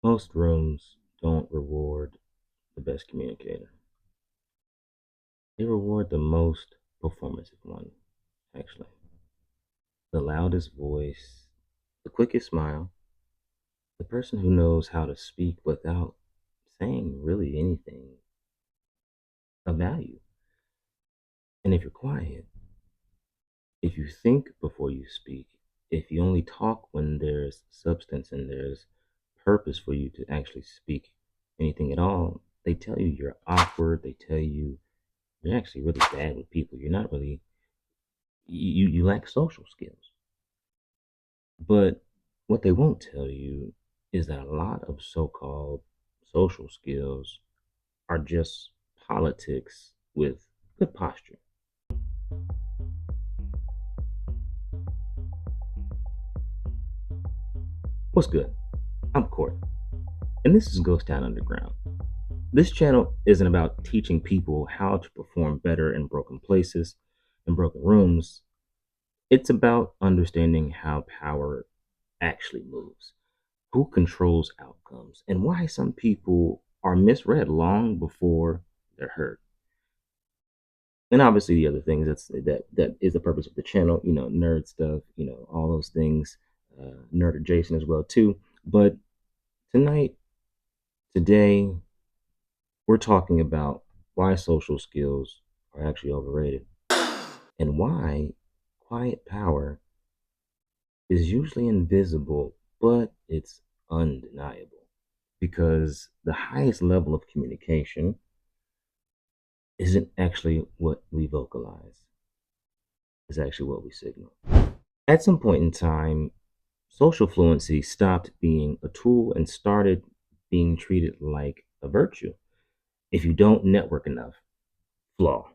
Most rooms don't reward the best communicator. They reward the most performative one, actually. The loudest voice, the quickest smile, the person who knows how to speak without saying really anything of value. And if you're quiet, if you think before you speak, if you only talk when there's substance and there's purpose for you to actually speak anything at all, they tell you you're awkward. They tell you you're actually really bad with people. You're not really you lack social skills. But what they won't tell you is that a lot of so-called social skills are just politics with good posture. What's good? I'm Court, and this is Ghost Town Underground. This channel isn't about teaching people how to perform better in broken places and broken rooms. It's about understanding how power actually moves, who controls outcomes, and why some people are misread long before they're heard. And obviously, the other things that is the purpose of the channel, nerd stuff, all those things, nerd adjacent as well too. But tonight, today, we're talking about why social skills are actually overrated and why quiet power is usually invisible, but it's undeniable. Because the highest level of communication isn't actually what we vocalize, it's actually what we signal. At some point in time, social fluency stopped being a tool and started being treated like a virtue. If you don't network enough, flaw.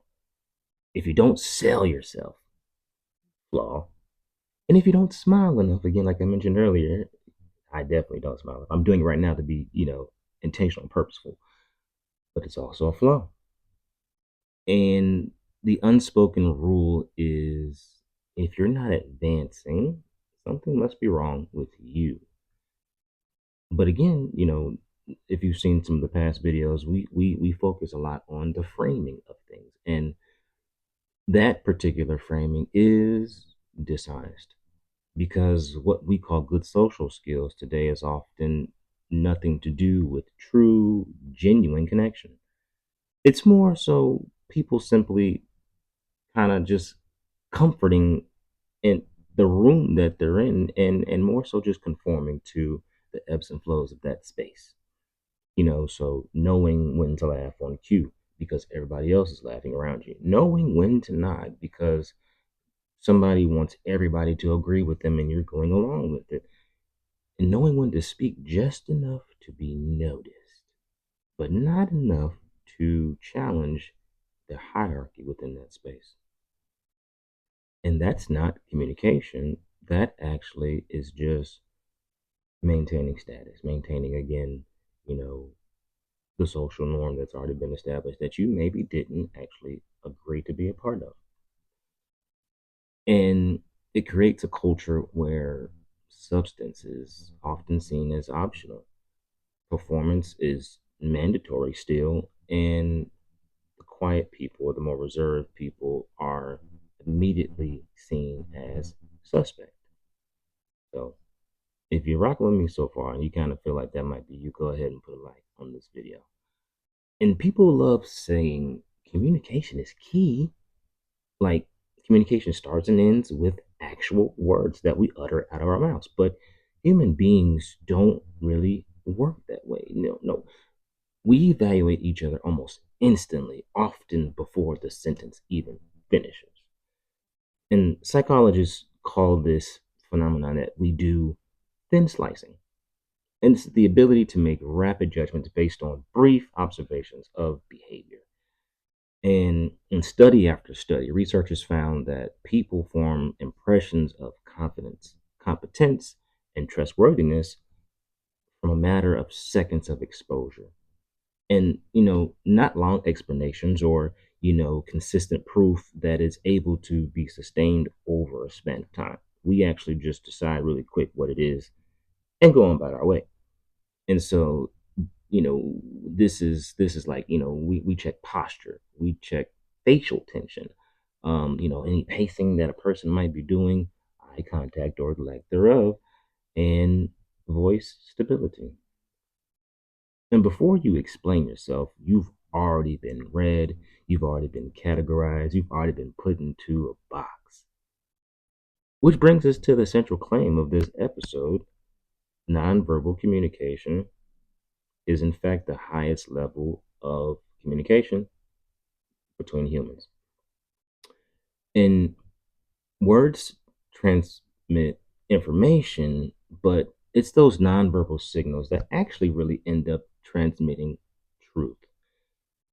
If you don't sell yourself, flaw. And if you don't smile enough, again, like I mentioned earlier, I definitely don't smile. I'm doing it right now to be, intentional and purposeful, but it's also a flaw. And the unspoken rule is if you're not advancing, something must be wrong with you. But again, if you've seen some of the past videos, we focus a lot on the framing of things. And that particular framing is dishonest because what we call good social skills today is often nothing to do with true, genuine connection. It's more so people simply kind of just comforting in the room that they're in and more so just conforming to the ebbs and flows of that space. So knowing when to laugh on cue because everybody else is laughing around you, knowing when to nod because somebody wants everybody to agree with them and you're going along with it, and knowing when to speak just enough to be noticed, but not enough to challenge the hierarchy within that space. And that's not communication. That actually is just maintaining status, maintaining again, you know, the social norm that's already been established that you maybe didn't actually agree to be a part of. And it creates a culture where substance is often seen as optional. Performance is mandatory still, and the quiet people or the more reserved people are immediately seen as suspect. So if you're rocking with me so far and you kind of feel like that might be you, go ahead and put a like on this video. And people love saying communication is key. Like communication starts and ends with actual words that we utter out of our mouths. But human beings don't really work that way. No, no. We evaluate each other almost instantly, often before the sentence even finishes. And psychologists call this phenomenon that we do thin slicing. And it's the ability to make rapid judgments based on brief observations of behavior. And in study after study, researchers found that people form impressions of confidence, competence, and trustworthiness from a matter of seconds of exposure. And, not long explanations or, consistent proof that is able to be sustained over a span of time. We actually just decide really quick what it is and go on about our way. And so, this is like, we check posture, we check facial tension, any pacing that a person might be doing, eye contact or lack thereof, and voice stability. And before you explain yourself, you've already been read, you've already been categorized, you've already been put into a box. Which brings us to the central claim of this episode: nonverbal communication is, in fact, the highest level of communication between humans. And words transmit information, but it's those nonverbal signals that actually really end up transmitting truth.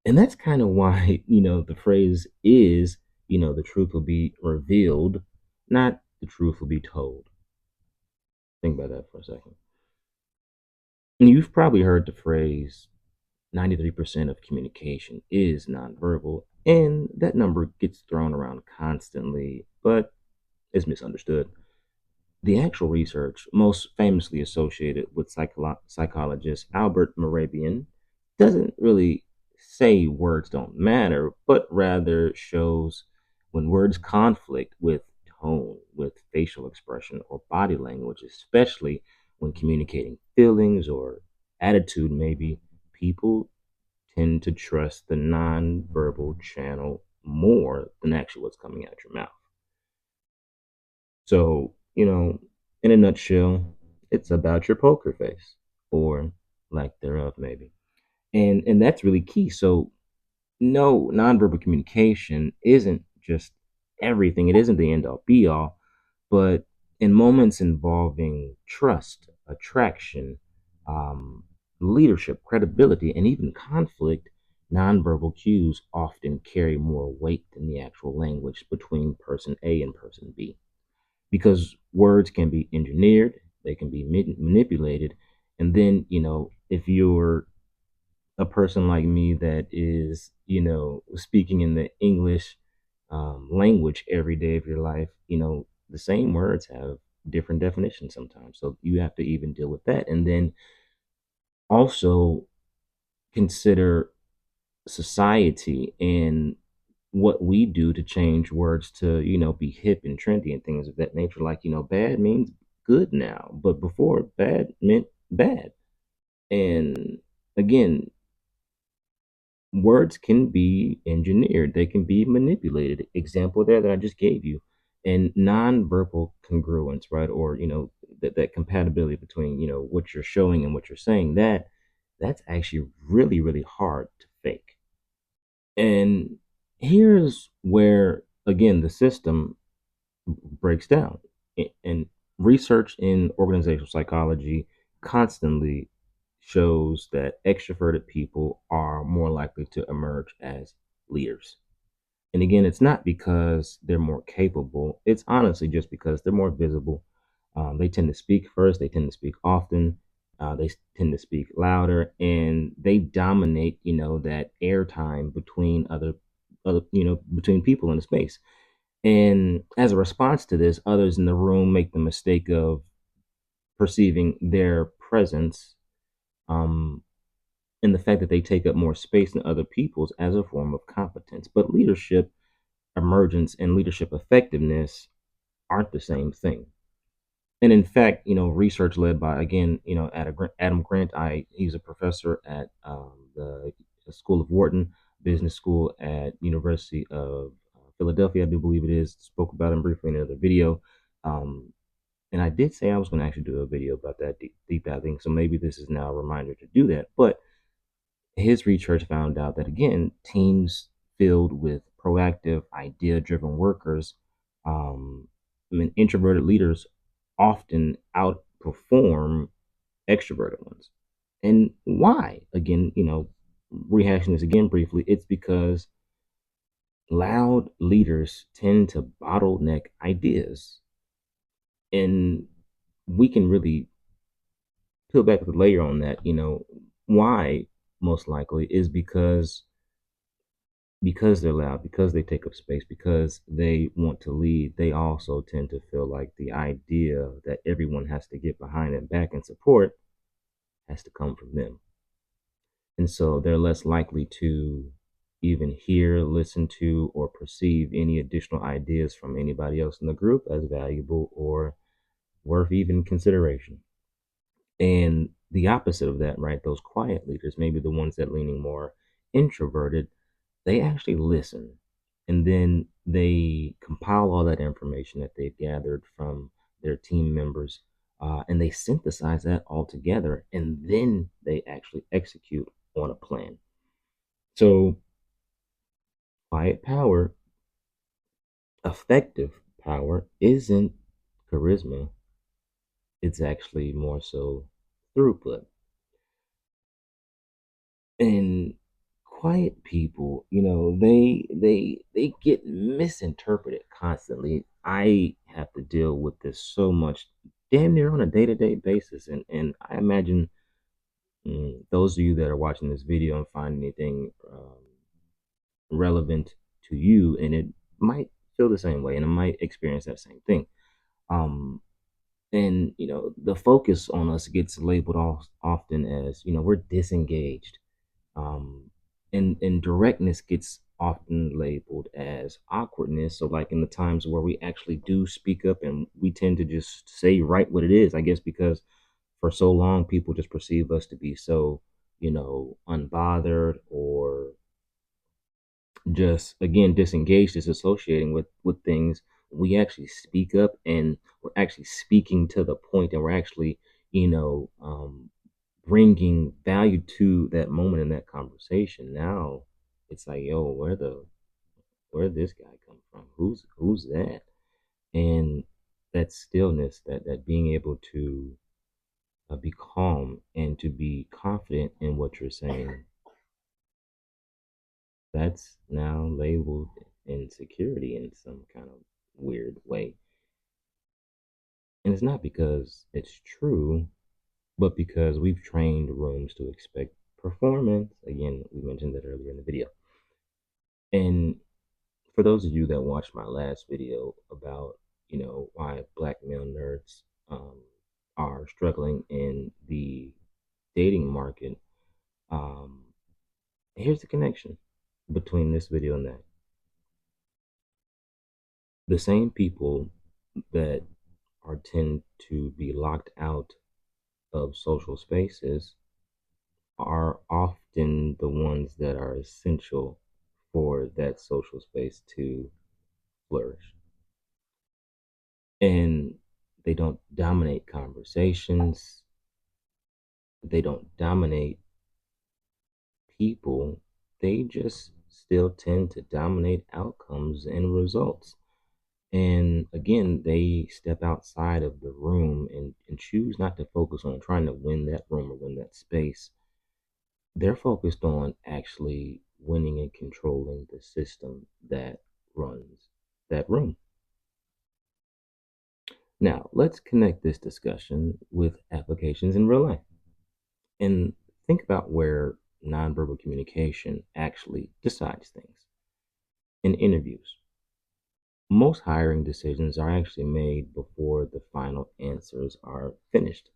And that's kind of why, the phrase is, the truth will be revealed, not the truth will be told. Think about that for a second. And you've probably heard the phrase 93% of communication is nonverbal, and that number gets thrown around constantly, but is misunderstood. The actual research, most famously associated with psychologist Albert Morabian, doesn't really say words don't matter, but rather shows when words conflict with tone, with facial expression, or body language, especially when communicating feelings or attitude, maybe, people tend to trust the nonverbal channel more than actually what's coming out your mouth. So, in a nutshell, it's about your poker face or lack thereof, maybe. And that's really key. So, no, nonverbal communication isn't just everything. It isn't the end all be all, but in moments involving trust, attraction, um, leadership, credibility, and even conflict, nonverbal cues often carry more weight than the actual language between person A and person B, because words can be engineered, they can be manipulated. And then, if you're a person like me that is, speaking in the English language every day of your life, the same words have different definitions sometimes. So you have to even deal with that. And then also consider society and what we do to change words to, be hip and trendy and things of that nature. Like, bad means good now, but before bad meant bad. And again, words can be engineered, they can be manipulated. Example there that I just gave you. And nonverbal congruence, right? Or, that compatibility between, what you're showing and what you're saying, that's actually really, really hard to fake. And here's where, again, the system breaks down. And research in organizational psychology constantly shows that extroverted people are more likely to emerge as leaders. And again, it's not because they're more capable, it's honestly just because they're more visible. They tend to speak first, they tend to speak often, they tend to speak louder, and they dominate, that airtime between between people in the space. And as a response to this, others in the room make the mistake of perceiving their presence, um, and the fact that they take up more space than other people's as a form of competence. But leadership emergence and leadership effectiveness aren't the same thing. And in fact, research led by, again, Adam Grant, he's a professor at the School of Wharton Business School at University of Philadelphia, I do believe it is. Spoke about him briefly in another video. Um, and I did say I was going to actually do a video about that deep diving. So maybe this is now a reminder to do that. But his research found out that, again, teams filled with proactive, idea driven workers, introverted leaders often outperform extroverted ones. And why? Again, rehashing this again briefly, it's because loud leaders tend to bottleneck ideas. And we can really peel back the layer on that. Why? Most likely is because they're loud, because they take up space, because they want to lead, they also tend to feel like the idea that everyone has to get behind and back and support has to come from them. And so they're less likely to even hear, listen to, or perceive any additional ideas from anybody else in the group as valuable or worth even consideration. And the opposite of that, right? Those quiet leaders, maybe the ones that leaning more introverted, they actually listen and then they compile all that information that they've gathered from their team members, and they synthesize that all together and then they actually execute on a plan. So, quiet power, effective power, isn't charisma, it's actually more so throughput. And quiet people, they get misinterpreted constantly. I have to deal with this so much, damn near on a day-to-day basis, and I imagine those of you that are watching this video and find anything relevant to you, and it might feel the same way, and it might experience that same thing. um and the focus on us gets labeled often as, we're disengaged, um, and directness gets often labeled as awkwardness. So, like in the times where we actually do speak up and we tend to just say right what it is, I guess because for so long people just perceive us to be so, unbothered or just again disengaged, disassociating with things. We actually speak up and we're actually speaking to the point, and we're actually, bringing value to that moment in that conversation. Now it's like, yo, where this guy come from? Who's that? And that stillness, that being able to be calm and to be confident in what you're saying, that's now labeled insecurity in some kind of weird way. And it's not because it's true, but because we've trained rooms to expect performance. Again, we mentioned that earlier in the video. And for those of you that watched my last video about, why black male nerds are struggling in the dating market, um, here's the connection between this video and that. The same people that are tend to be locked out of social spaces are often the ones that are essential for that social space to flourish. And they don't dominate conversations, they don't dominate people, they just still tend to dominate outcomes and results. And again, they step outside of the room and choose not to focus on trying to win that room or win that space. They're focused on actually winning and controlling the system that runs that room. Now, let's connect this discussion with applications in real life and think about where nonverbal communication actually decides things. In interviews, most hiring decisions are actually made before the final answers are finished.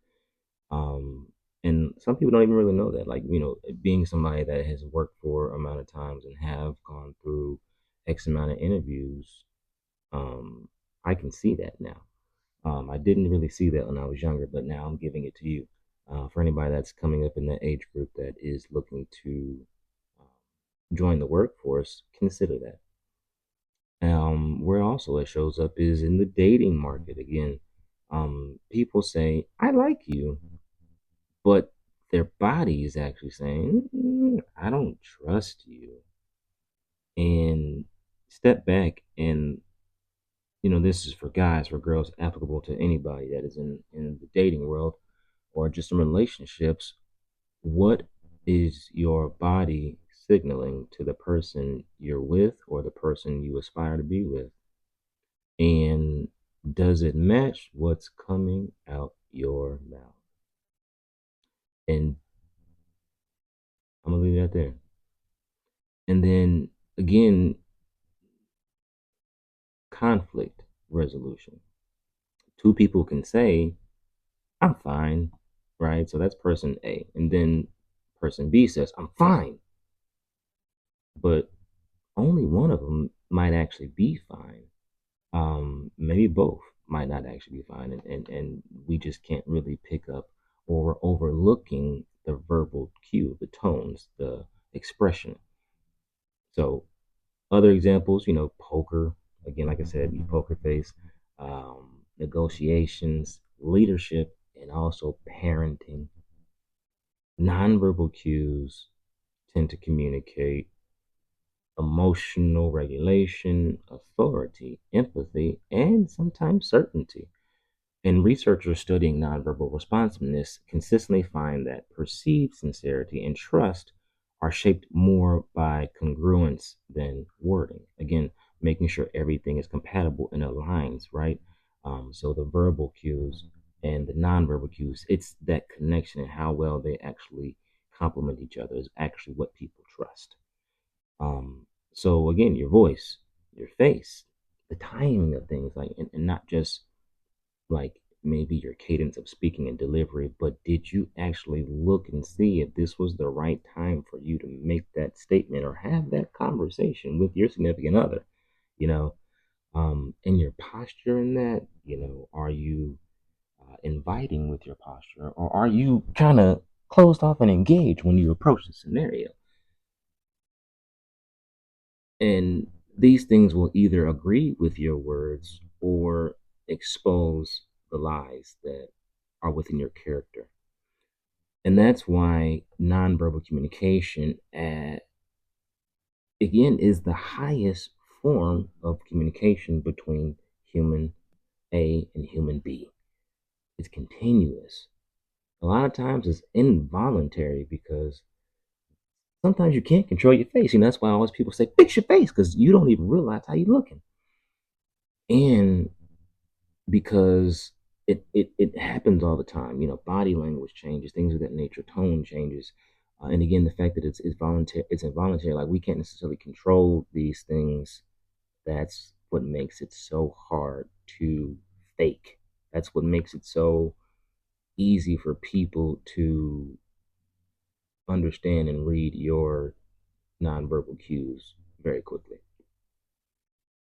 Um, and some people don't even really know that. Like, being somebody that has worked for amount of times and have gone through X amount of interviews, I can see that now. I didn't really see that when I was younger, but now I'm giving it to you. For anybody that's coming up in that age group that is looking to join the workforce, consider that. Where also it shows up is in the dating market again. People say, I like you, but their body is actually saying, I don't trust you. And step back and, this is for guys, for girls, applicable to anybody that is in the dating world or just in relationships. What is your body signaling to the person you're with or the person you aspire to be with? And does it match what's coming out your mouth? And I'm gonna leave that there. And then again, conflict resolution. Two people can say, I'm fine, right? So that's person A. And then person B says, I'm fine, but only one of them might actually be fine. Maybe both might not actually be fine. And we just can't really pick up, or we're overlooking the verbal cue, the tones, the expression. So other examples, poker, again, like I said, poker face, negotiations, leadership, and also parenting. Nonverbal cues tend to communicate emotional regulation, authority, empathy, and sometimes certainty. And researchers studying nonverbal responsiveness consistently find that perceived sincerity and trust are shaped more by congruence than wording. Again, making sure everything is compatible and aligns, right? So the verbal cues and the nonverbal cues, it's that connection and how well they actually complement each other is actually what people trust. So again, your voice, your face, the timing of things, like, and not just like maybe your cadence of speaking and delivery, but did you actually look and see if this was the right time for you to make that statement or have that conversation with your significant other? You know, and your posture in that, are you inviting with your posture, or are you kind of closed off and engaged when you approach the scenario? And these things will either agree with your words or expose the lies that are within your character. And that's why nonverbal communication, again, is the highest form of communication between human A and human B. It's continuous. A lot of times it's involuntary because sometimes you can't control your face. That's why always people say, fix your face, because you don't even realize how you're looking. And because it happens all the time. Body language changes, things of that nature, tone changes, and again, the fact that it's voluntary, it's involuntary. Like we can't necessarily control these things. That's what makes it so hard to fake. That's what makes it so easy for people to understand and read your nonverbal cues very quickly.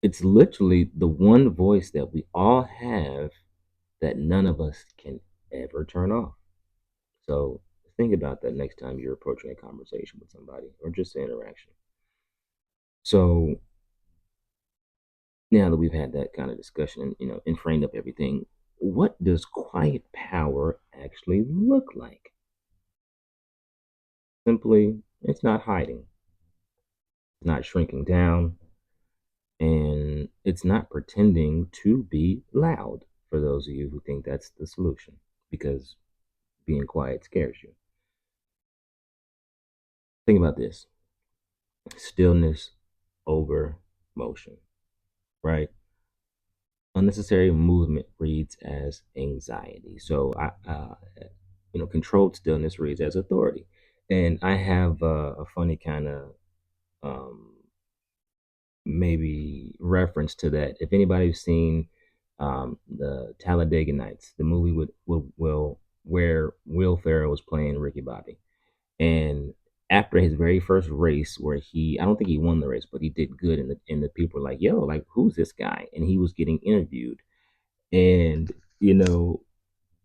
It's literally the one voice that we all have that none of us can ever turn off. So think about that next time you're approaching a conversation with somebody or just an interaction. So now that we've had that kind of discussion and and framed up everything, what does quiet power actually look like? Simply, it's not hiding, it's not shrinking down, and it's not pretending to be loud. For those of you who think that's the solution, because being quiet scares you. Think about this: stillness over motion, right? Unnecessary movement reads as anxiety. So controlled stillness reads as authority. And I have a funny kind of um, maybe reference to that. If anybody's seen the Talladega Nights, the movie with Will, where Will Ferrell was playing Ricky Bobby, and after his very first race, where I don't think he won the race, but he did good, and the people were like, "Yo, like who's this guy?" And he was getting interviewed, and you know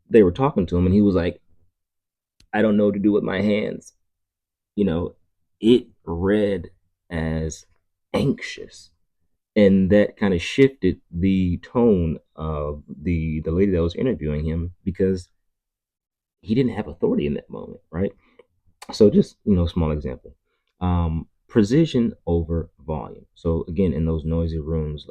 they were talking to him, and he was like, "I don't know what to do with my hands." You know, it read as anxious, and that kind of shifted the tone of the lady that was interviewing him because he didn't have authority in that moment, right? So just small example, precision over volume. So again, in those noisy rooms,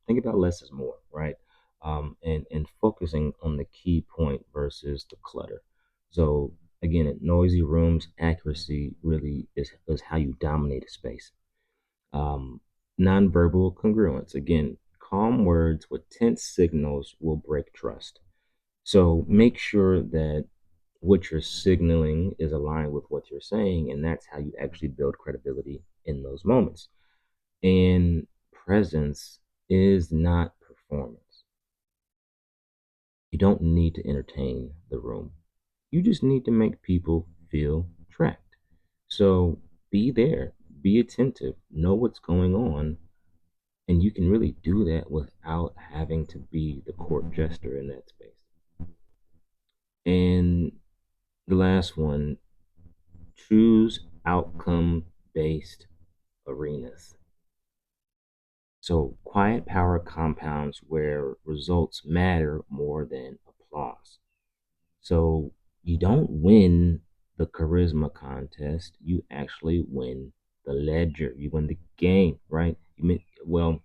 think about less is more, right? And focusing on the key point versus the clutter. So again, in noisy rooms, accuracy really is how you dominate a space. um, Nonverbal congruence, again, calm words with tense signals will break trust. So make sure that what you're signaling is aligned with what you're saying, and that's how you actually build credibility in those moments. And presence is not performance. You don't need to entertain the room. You just need to make people feel tracked. So be there, be attentive, know what's going on, and you can really do that without having to be the court jester in that space. And the last one, choose outcome based arenas. So quiet power compounds where results matter more than applause. So you don't win the charisma contest, you actually win the ledger. You win the game, right? Well,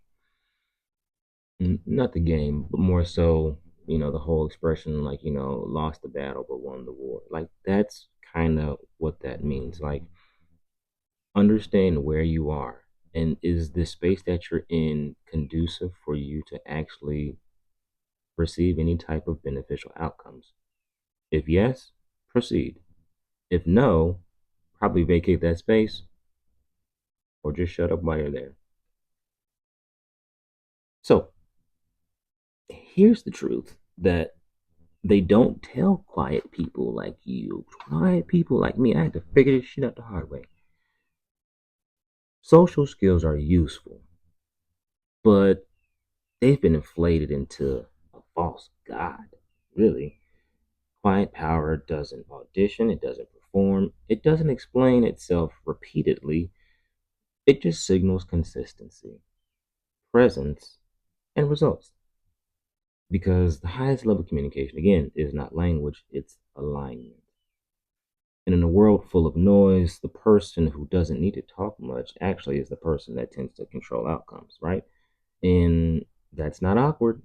not the game, but more so, the whole expression like, lost the battle but won the war. Like that's kind of what that means. Like understand where you are, and is the space that you're in conducive for you to actually receive any type of beneficial outcomes? If yes, proceed. If no, probably vacate that space or just shut up while you're there. So here's the truth that they don't tell quiet people like you, quiet people like me. I had to figure this shit out the hard way. Social skills are useful, but they've been inflated into a false god, really. Quiet power doesn't audition, it doesn't perform, it doesn't explain itself repeatedly. It just signals consistency, presence, and results. Because the highest level of communication, again, is not language, it's alignment. And in a world full of noise, the person who doesn't need to talk much actually is the person that tends to control outcomes, right? And that's not awkward.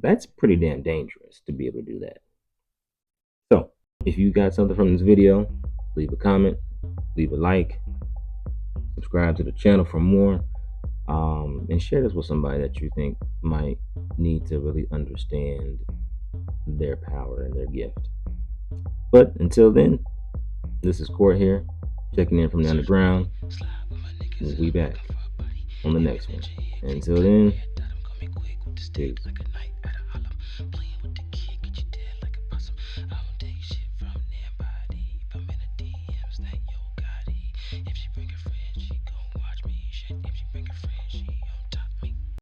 That's pretty damn dangerous to be able to do that. So, if you got something from this video, leave a comment, leave a like, subscribe to the channel for more, and share this with somebody that you think might need to really understand their power and their gift. But until then, this is Court here, checking in from the underground. We'll be back on the next one. Until then, peace.